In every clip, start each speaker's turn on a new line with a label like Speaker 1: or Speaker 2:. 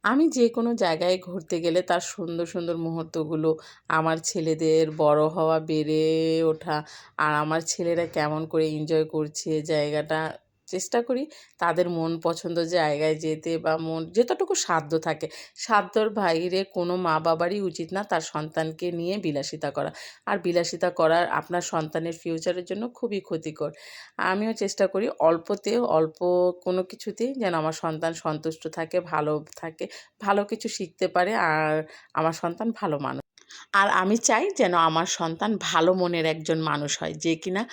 Speaker 1: আমি যে কোনো জায়গায় ঘুরতে গেলে তার সুন্দর সুন্দর মুহূর্তগুলো, আমার ছেলেদের বড় হওয়া, বেড়ে ওঠা, আর আমার ছেলেরা কেমন করে এনজয় করছে জায়গাটা, চেষ্টা করি তাদের মন পছন্দ জায়গায় যেতে, বা মন যতটুকু সাধ্য থাকে, সাধ্যর বাইরে কোনো মা বাবারই উচিত না তার সন্তানকে নিয়ে বিলাসিতা করা। আর বিলাসিতা করার আপনার সন্তানের ফিউচারের জন্য খুবই ক্ষতিকর। আমিও চেষ্টা করি অল্পতে অল্প কোনো কিছুতেই যেন আমার সন্তান সন্তুষ্ট থাকে, ভালো থাকে, ভালো কিছু শিখতে পারে, আর আমার সন্তান ভালো মানুষ। আর আমি চাই যেন আমার সন্তান ভালো মনের একজন মানুষ হয়, যে কিনা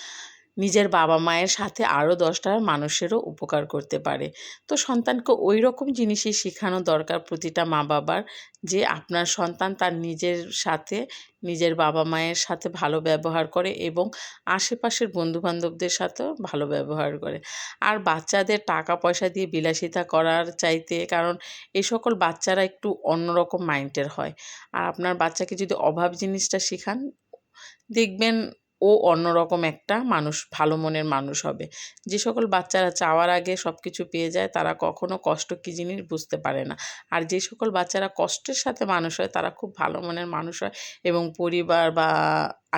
Speaker 1: নিজের বাবা মায়ের সাথে আরও 10টা মানুষেরও উপকার করতে পারে। তো সন্তানকে ওই রকম জিনিসই শেখানো দরকার প্রতিটা মা বাবার, যে আপনার সন্তান তার নিজের সাথে, নিজের বাবা মায়ের সাথে ভালো ব্যবহার করে এবং আশেপাশের বন্ধুবান্ধবদের সাথেও ভালো ব্যবহার করে। আর বাচ্চাদের টাকা পয়সা দিয়ে বিলাসিতা করার চাইতে, কারণ এই সকল বাচ্চারা একটু অন্যরকম মাইন্ডের হয়। আর আপনার বাচ্চাকে যদি অভাব জিনিসটা শেখান, দেখবেন ও অন্যরকম একটা মানুষ, ভালো মনের মানুষ হবে। যে সকল বাচ্চারা চাওয়ার আগে সব কিছু পেয়ে যায়, তারা কখনো কষ্ট কী জিনিস বুঝতে পারে না। আর যে সকল বাচ্চারা কষ্টের সাথে মানুষ হয়, তারা খুব ভালো মনের মানুষ হয় এবং পরিবার বা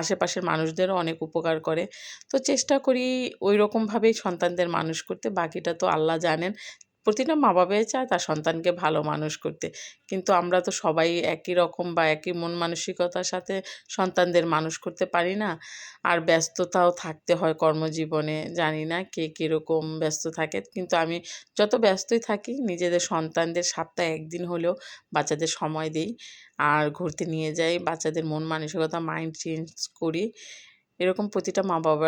Speaker 1: আশেপাশের মানুষদেরও অনেক উপকার করে। তো চেষ্টা করি ওই রকমভাবেই সন্তানদের মানুষ করতে। বাকিটা তো আল্লাহ জানেন। প্রতিটা মা বাবাই চায় তার সন্তানকে ভালো মানুষ করতে। কিন্তু আমরা তো সবাই একই রকম বা একই মন মানসিকতার সাথে সন্তানদের মানুষ করতে পারি না। আর ব্যস্ততাও থাকতে হয় কর্মজীবনে। জানি না কে কীরকম ব্যস্ত থাকে। কিন্তু আমি যত ব্যস্তই থাকি, নিজেদের সন্তানদের সপ্তাহে ১ দিন হলেও বাচ্চাদের সময় দেই। আর ঘুরতে নিয়ে যাই। বাচ্চাদের মন মানসিকতা, মাইন্ড চেঞ্জ করি। এরকম প্রতিটা মা বাবার